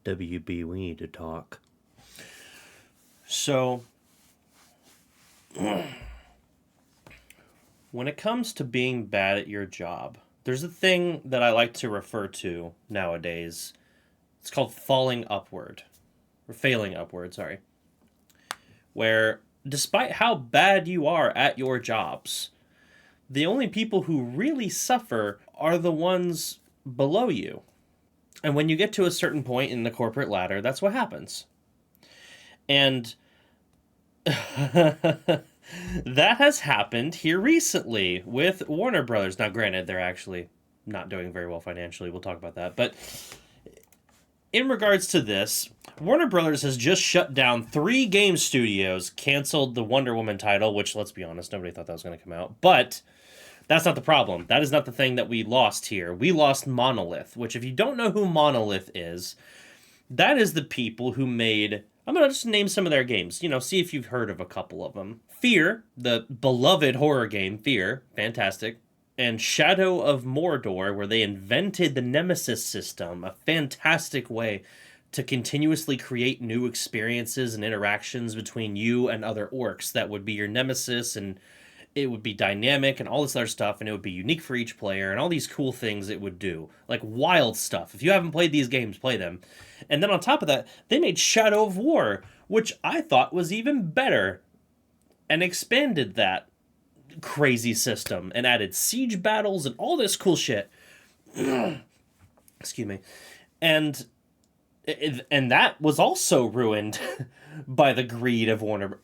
WB, we need to talk. So, when it comes to being bad at your job, there's a thing that I like to refer to nowadays. It's called falling upward, or failing upward, sorry. Where, despite how bad you are at your jobs, the only people who really suffer are the ones below you. And when you get to a certain point in the corporate ladder, that's what happens. And that has happened here recently with Warner Brothers. Now, granted, they're actually not doing very well financially. We'll talk about that. But in regards to this, Warner Brothers has just shut down 3 game studios, canceled the Wonder Woman title, which, let's be honest, nobody thought that was going to come out. But that's not the problem. That is not the thing that we lost here. We lost Monolith, which, if you don't know who Monolith is, that is the people who made... I'm going to just name some of their games. See if you've heard of a couple of them. Fear, the beloved horror game, Fear, fantastic. And Shadow of Mordor, where they invented the Nemesis system, a fantastic way to continuously create new experiences and interactions between you and other orcs that would be your nemesis, and it would be dynamic and all this other stuff, and it would be unique for each player, and all these cool things it would do. Like wild stuff. If you haven't played these games, play them. And then on top of that, they made Shadow of War, which I thought was even better, and expanded that crazy system and added siege battles and all this cool shit. Excuse me. And that was also ruined by the greed of Warner.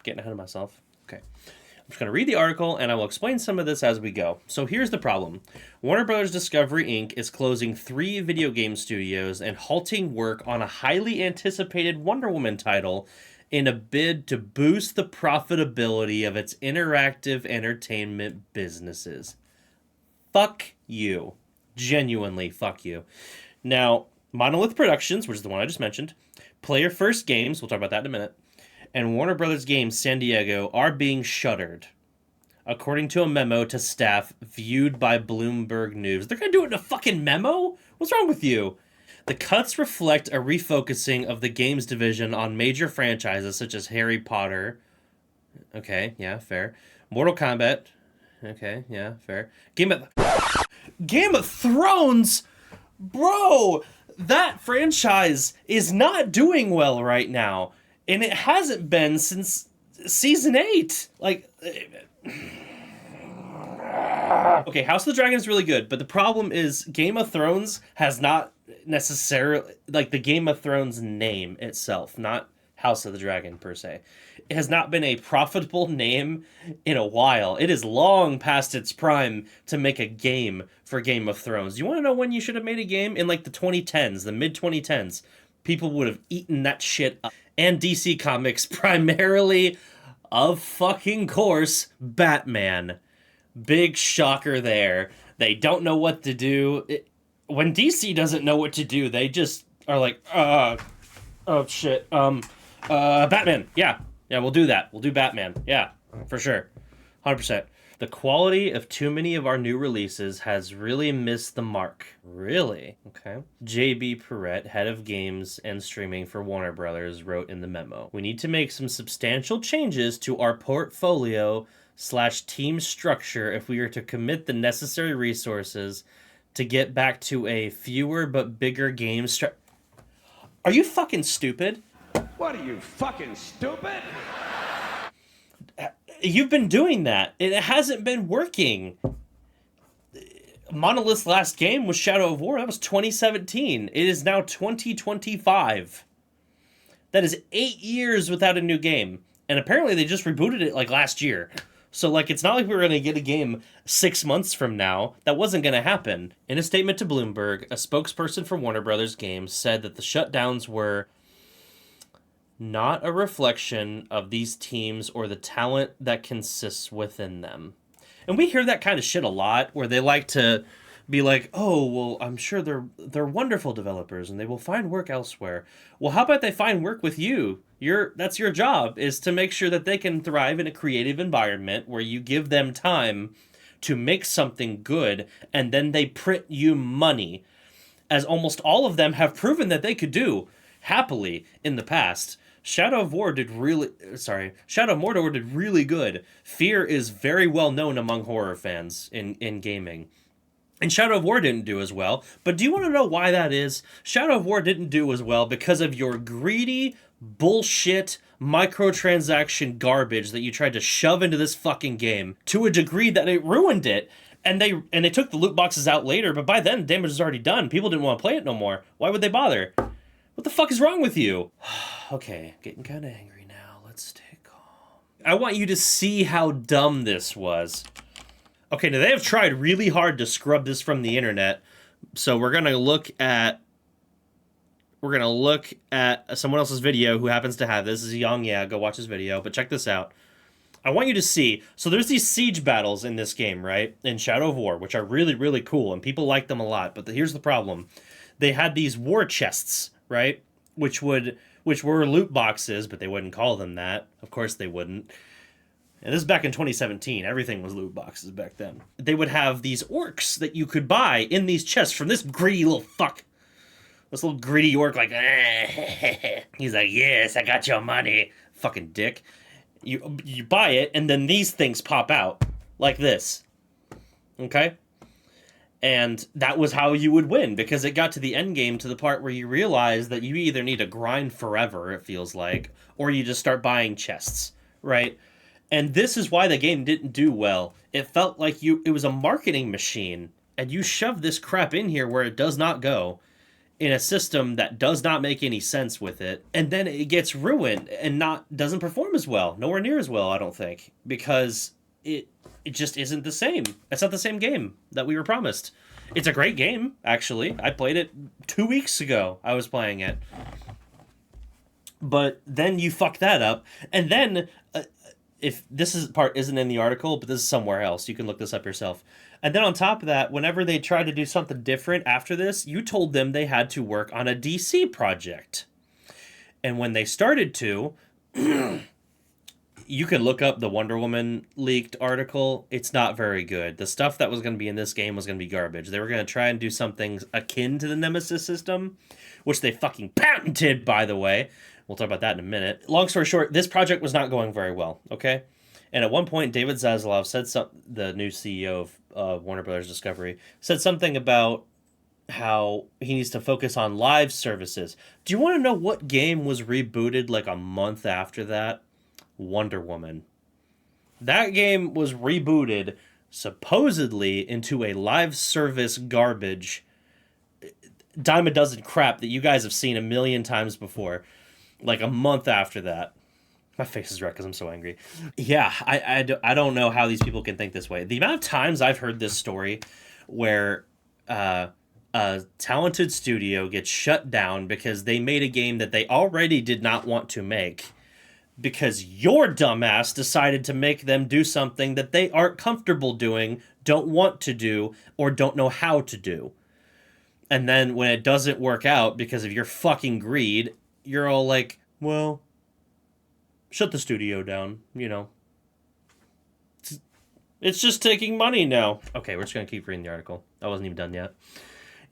Getting ahead of myself. Okay. I'm just going to read the article and I will explain some of this as we go. So here's the problem. Warner Bros. Discovery Inc. is closing 3 video game studios and halting work on a highly anticipated Wonder Woman title in a bid to boost the profitability of its interactive entertainment businesses. Fuck you. Genuinely, fuck you. Now, Monolith Productions, which is the one I just mentioned, Player First Games, we'll talk about that in a minute, and Warner Brothers Games San Diego are being shuttered, according to a memo to staff viewed by Bloomberg News. They're gonna do it in a fucking memo? What's wrong with you? The cuts reflect a refocusing of the games division on major franchises such as Harry Potter. Okay, yeah, fair. Mortal Kombat. Okay, yeah, fair. Game of Thrones? Bro, that franchise is not doing well right now. And it hasn't been since season 8. Okay, House of the Dragon is really good, but the problem is Game of Thrones has not necessarily, the Game of Thrones name itself, not House of the Dragon per se, it has not been a profitable name in a while. It is long past its prime to make a game for Game of Thrones. You want to know when you should have made a game? In the 2010s, the mid 2010s. People would have eaten that shit up. And DC Comics, primarily, of fucking course, Batman. Big shocker there. They don't know what to do. When DC doesn't know what to do, they just are like, oh shit, Batman, yeah, we'll do that. We'll do Batman, yeah, for sure, 100%. The quality of too many of our new releases has really missed the mark. Really? Okay. J.B. Perrette, head of games and streaming for Warner Brothers, wrote in the memo, "We need to make some substantial changes to our portfolio/team structure if we are to commit the necessary resources to get back to a fewer but bigger game Are you fucking stupid? What are you, fucking stupid? You've been doing that. It hasn't been working. Monolith's last game was Shadow of War. That was 2017. It is now 2025. That is 8 years without a new game. And apparently they just rebooted it last year. So it's not like we were going to get a game 6 months from now. That wasn't going to happen. In a statement to Bloomberg, a spokesperson for Warner Brothers Games said that the shutdowns were not a reflection of these teams or the talent that consists within them. And we hear that kind of shit a lot, where they like to be like, oh, well, I'm sure they're wonderful developers and they will find work elsewhere. Well, how about they find work with you? That's your job, is to make sure that they can thrive in a creative environment where you give them time to make something good, and then they print you money. as almost all of them have proven that they could do happily in the past. Shadow of Mordor did really good. Fear is very well known among horror fans in gaming. And Shadow of War didn't do as well. But do you want to know why that is? Shadow of War didn't do as well because of your greedy, bullshit, microtransaction garbage that you tried to shove into this fucking game to a degree that it ruined it. And they took the loot boxes out later, but by then, damage was already done. People didn't want to play it no more. Why would they bother? What the fuck is wrong with you? Okay, getting kind of angry now. Let's stay calm. I want you to see how dumb this was. Okay, now they have tried really hard to scrub this from the internet. So we're gonna look at someone else's video who happens to have this. This is Young, yeah, go watch his video. But check this out. I want you to see. So there's these siege battles in this game, right? In Shadow of War, which are really, really cool, and people like them a lot. But here's the problem: they had these war chests, right? Which were loot boxes, but they wouldn't call them that. Of course they wouldn't. And this is back in 2017. Everything was loot boxes back then. They would have these orcs that you could buy in these chests from this greedy little fuck. This little greedy orc, like, he's like, yes, I got your money. Fucking dick. You buy it, and then these things pop out. Like this. Okay? And that was how you would win, because it got to the end game to the part where you realize that you either need to grind forever, it feels like, or you just start buying chests, right? And this is why the game didn't do well. It felt like it was a marketing machine, and you shove this crap in here where it does not go, in a system that does not make any sense with it, and then it gets ruined and doesn't perform as well, nowhere near as well, I don't think, because it just isn't the same. It's not the same game that we were promised. It's a great game, actually. I played it 2 weeks ago. I was playing it. But then you fuck that up, and then if this part isn't in the article, but this is somewhere else, you can look this up yourself. And then on top of that, whenever they tried to do something different after this, you told them they had to work on a DC project. And when they started to, you can look up the Wonder Woman leaked article. It's not very good. The stuff that was going to be in this game was going to be garbage. They were going to try and do something akin to the Nemesis system, which they fucking patented, by the way. We'll talk about that in a minute. Long story short, this project was not going very well, okay? And at one point, David Zaslav said the new CEO of Warner Brothers Discovery, said something about how he needs to focus on live services. Do you want to know what game was rebooted like a month after that? Wonder Woman. That game was rebooted supposedly into a live service garbage dime a dozen crap that you guys have seen a million times before, like a month after that. My face is red because I'm so angry. Yeah, I don't know how these people can think this way. The amount of times I've heard this story where a talented studio gets shut down because they made a game that they already did not want to make because your dumbass decided to make them do something that they aren't comfortable doing, don't want to do, or don't know how to do. And then when it doesn't work out because of your fucking greed, you're all like, well, shut the studio down, you know. It's just taking money now. Okay, we're just going to keep reading the article. I wasn't even done yet.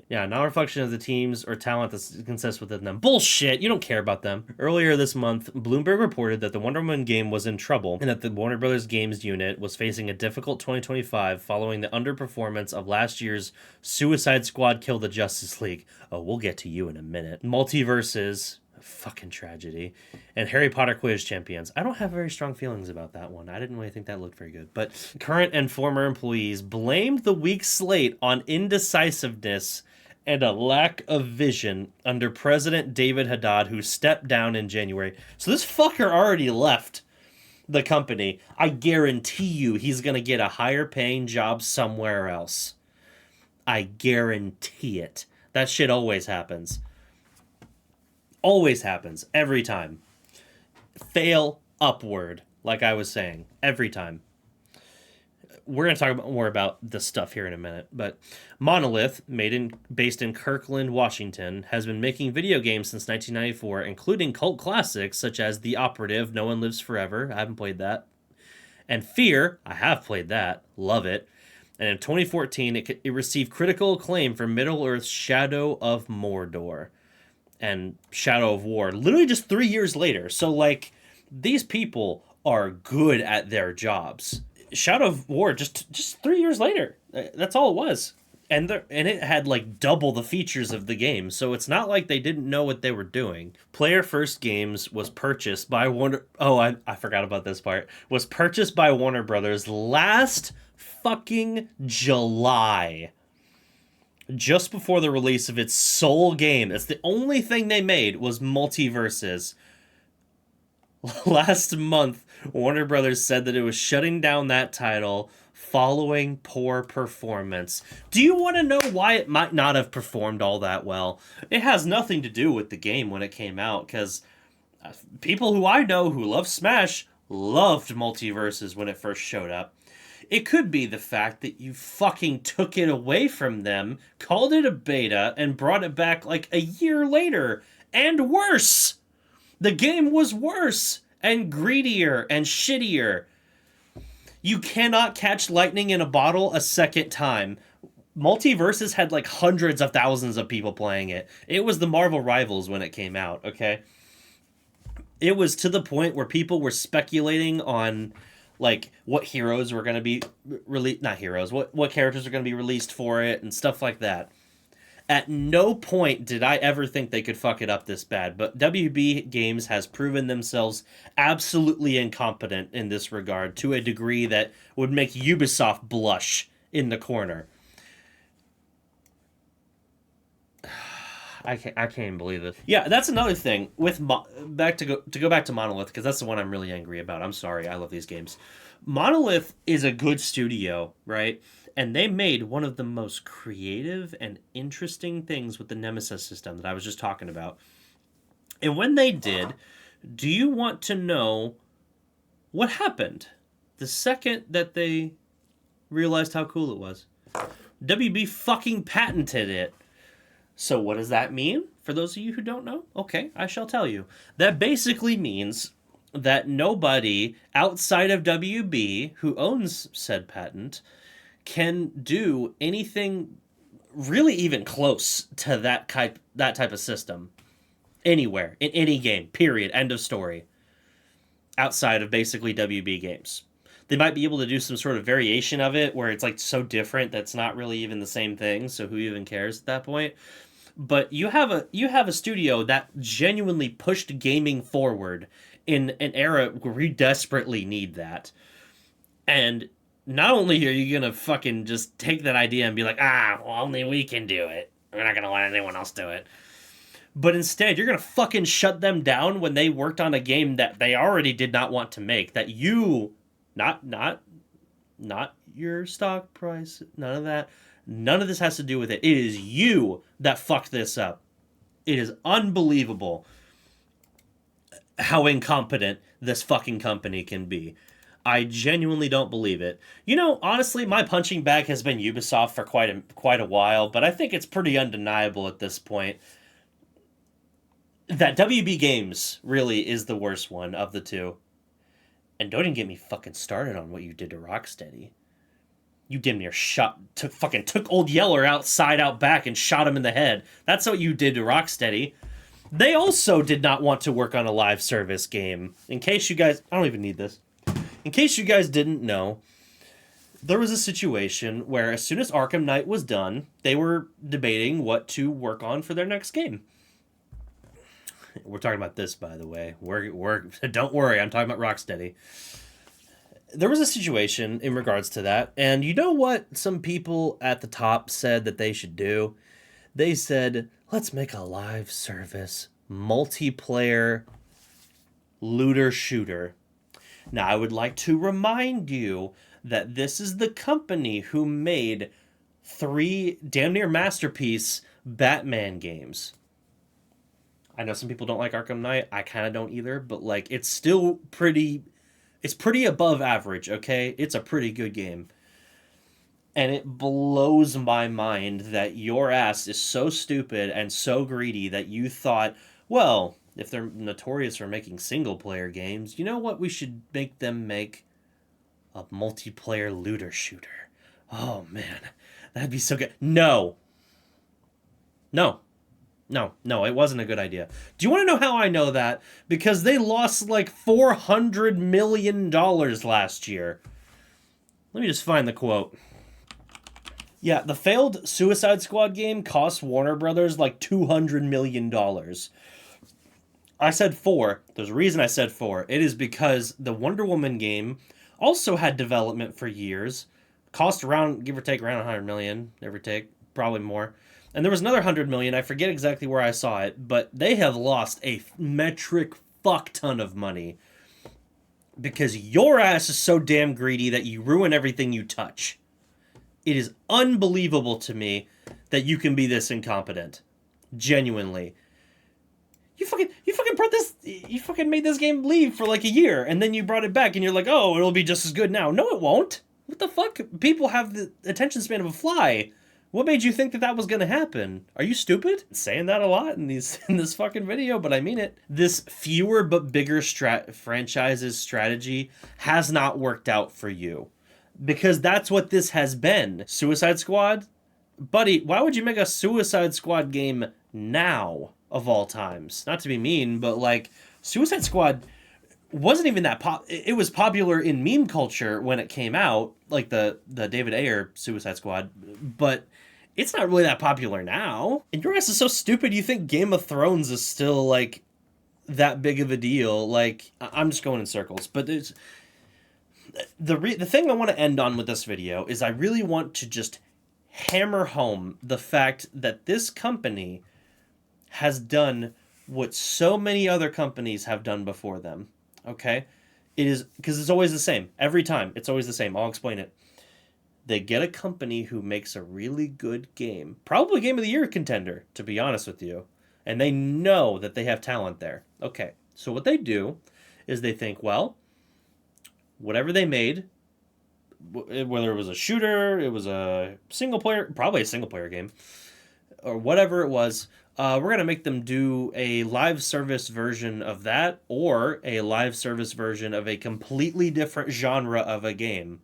Yeah, not a reflection of the teams or talent that consists within them. Bullshit! You don't care about them. Earlier this month, Bloomberg reported that the Wonder Woman game was in trouble and that the Warner Brothers Games unit was facing a difficult 2025 following the underperformance of last year's Suicide Squad Kill the Justice League. Oh, we'll get to you in a minute. Multiverses, fucking tragedy, and Harry Potter Quiz Champions. I don't have very strong feelings about that one. I didn't really think that looked very good. But current and former employees blamed the weak slate on indecisiveness and a lack of vision under President David Haddad, who stepped down in January. So this fucker already left the company. I guarantee you he's going to get a higher paying job somewhere else. I guarantee it. That shit always happens. Always happens. Every time. Fail upward, like I was saying. Every time. We're going to talk more about this stuff here in a minute, but Monolith, based in Kirkland, Washington, has been making video games since 1994, including cult classics such as The Operative, No One Lives Forever, I haven't played that, and Fear, I have played that, love it, And in 2014, it received critical acclaim for Middle-earth's Shadow of Mordor and Shadow of War, literally just 3 years later. So, like, these people are good at their jobs. Shadow of War, just 3 years later. That's all it was. And it had like double the features of the game, so it's not like they didn't know what they were doing. Player First Games was purchased by Warner. Oh, I forgot about this part. Was purchased by Warner Brothers last fucking July, just before the release of its sole game. That's the only thing they made was Multiverses. Last month, Warner Brothers said that it was shutting down that title following poor performance. Do you want to know why it might not have performed all that well? It has nothing to do with the game when it came out, because people who I know who love Smash loved Multiverses when it first showed up. It could be the fact that you fucking took it away from them, called it a beta, and brought it back like a year later. And worse! The game was worse and greedier and shittier. You cannot catch lightning in a bottle a second time. Multiverses had like hundreds of thousands of people playing it. It was the Marvel Rivals when it came out, okay? It was to the point where people were speculating on like what heroes were going to be released, not heroes, what characters are going to be released for it and stuff like that. At no point did I ever think they could fuck it up this bad, but WB Games has proven themselves absolutely incompetent in this regard to a degree that would make Ubisoft blush in the corner. I can't even believe this. Yeah, that's another thing with go back to Monolith, because that's the one I'm really angry about. I'm sorry, I love these games. Monolith is a good studio, right? And they made one of the most creative and interesting things with the Nemesis system that I was just talking about. And when they did, do you want to know what happened the second that they realized how cool it was? WB fucking patented it. So what does that mean? For those of you who don't know, okay, I shall tell you. That basically means that nobody outside of WB who owns said patent can do anything really even close to that type of system anywhere, in any game, period, end of story, outside of basically WB Games. They might be able to do some sort of variation of it where it's like so different that's not really even the same thing, so who even cares at that point? But you have a studio that genuinely pushed gaming forward in an era where we desperately need that. And not only are you gonna fucking just take that idea and be like, well, only we can do it. We're not gonna let anyone else do it. But instead, you're gonna fucking shut them down when they worked on a game that they already did not want to make. That you, not your stock price, none of that. None of this has to do with it. It is you that fucked this up. It is unbelievable how incompetent this fucking company can be. I genuinely don't believe it. You know, honestly, my punching bag has been Ubisoft for quite a while, but I think it's pretty undeniable at this point that WB Games really is the worst one of the two. And don't even get me fucking started on what you did to Rocksteady. You damn near took Old Yeller outside out back and shot him in the head. That's what you did to Rocksteady. They also did not want to work on a live service game. In case you guys, I don't even need this. In case you guys didn't know, there was a situation where as soon as Arkham Knight was done, they were debating what to work on for their next game. We're talking about this, by the way. Don't worry, I'm talking about Rocksteady. There was a situation in regards to that, and you know what some people at the top said that they should do? They said, let's make a live service multiplayer looter shooter. Now, I would like to remind you that this is the company who made 3 damn near masterpiece Batman games. I know some people don't like Arkham Knight. I kind of don't either, but like it's still pretty above average, okay? It's a pretty good game. And it blows my mind that your ass is so stupid and so greedy that you thought, well, if they're notorious for making single-player games, you know what we should make them make? A multiplayer looter shooter. Oh man, that'd be so good. No. No. No, no, it wasn't a good idea. Do you want to know how I know that? Because they lost like $400 million last year. Let me just find the quote. Yeah, the failed Suicide Squad game cost Warner Brothers like $200 million. I said four. There's a reason I said four. It is because the Wonder Woman game also had development for years. Cost around, give or take, around 100 million, give or take, probably more. And there was another 100 million. I forget exactly where I saw it, but they have lost a metric fuck ton of money because your ass is so damn greedy that you ruin everything you touch. It is unbelievable to me that you can be this incompetent. Genuinely. You fucking made this game leave for like a year, and then you brought it back, and you're like, oh, it'll be just as good now. No, it won't. What the fuck? People have the attention span of a fly. What made you think that that was going to happen? Are you stupid? I'm saying that a lot in this fucking video, but I mean it. This fewer but bigger franchises strategy has not worked out for you. Because that's what this has been. Suicide Squad? Buddy, why would you make a Suicide Squad game now, of all times? Not to be mean, but like, Suicide Squad wasn't even that it was popular in meme culture when it came out, like the David Ayer Suicide Squad, but it's not really that popular now. And your ass is so stupid you think Game of Thrones is still like that big of a deal. Like, I'm just going in circles, but it's the thing I want to end on with this video is I really want to just hammer home the fact that this company has done what so many other companies have done before them. Okay? It is because it's always the same. Every time. It's always the same. I'll explain it. They get a company who makes a really good game. Probably Game of the Year contender, to be honest with you. And they know that they have talent there. Okay. So what they do is they think, well, whatever they made, whether it was a shooter, it was a single player, probably a single player game, or whatever it was, we're going to make them do a live service version of that or a live service version of a completely different genre of a game.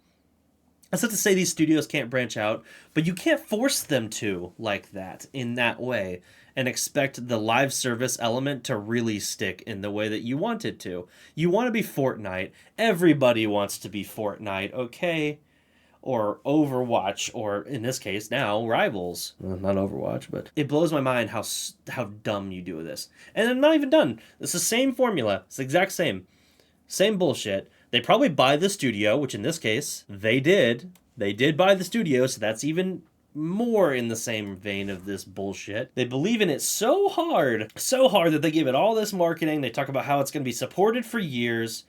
That's not to say these studios can't branch out, but you can't force them to like that, in that way, and expect the live service element to really stick in the way that you want it to. You want to be Fortnite. Everybody wants to be Fortnite, okay? Or Overwatch, or in this case now, Rivals. Well, not Overwatch, but it blows my mind how dumb you do this. And I'm not even done. It's the same formula. It's the exact same. Same bullshit. They probably buy the studio, which in this case, they did. They did buy the studio, so that's even more in the same vein of this bullshit. They believe in it so hard that they give it all this marketing. They talk about how it's going to be supported for years.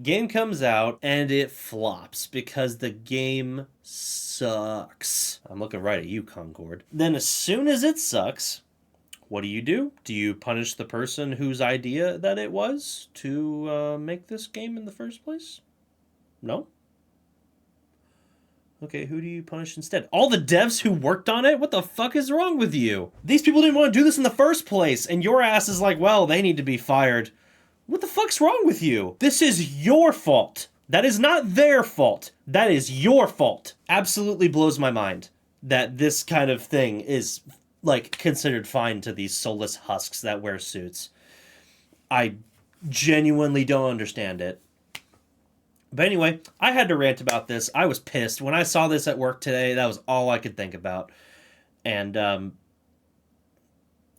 Game comes out, and it flops because the game sucks. I'm looking right at you, Concord. Then as soon as it sucks, what do? Do you punish the person whose idea that it was to make this game in the first place? No? Okay, who do you punish instead? All the devs who worked on it? What the fuck is wrong with you? These people didn't want to do this in the first place, and your ass is like, well, they need to be fired. What the fuck's wrong with you? This is your fault. That is not their fault. That is your fault. Absolutely blows my mind that this kind of thing is like considered fine to these soulless husks that wear suits. I genuinely don't understand it. But anyway, I had to rant about this. I was pissed. When I saw this at work today, that was all I could think about. And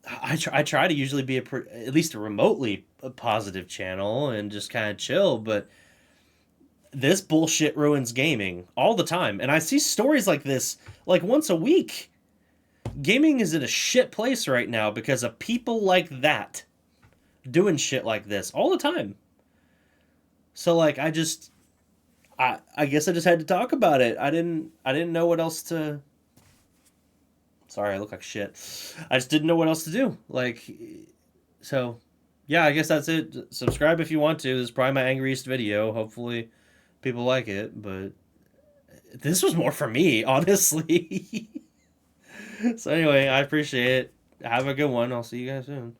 I try to usually be at least a remotely positive channel and just kind of chill, but this bullshit ruins gaming all the time. And I see stories like this like once a week. Gaming is in a shit place right now because of people like that doing shit like this all the time. So like I guess I just had to talk about it. I didn't know what else to. Sorry, I look like shit. I just didn't know what else to do. Like, so yeah, I guess that's it. Subscribe if you want to. This is probably my angriest video. Hopefully people like it, but this was more for me, honestly. So anyway, I appreciate it. Have a good one. I'll see you guys soon.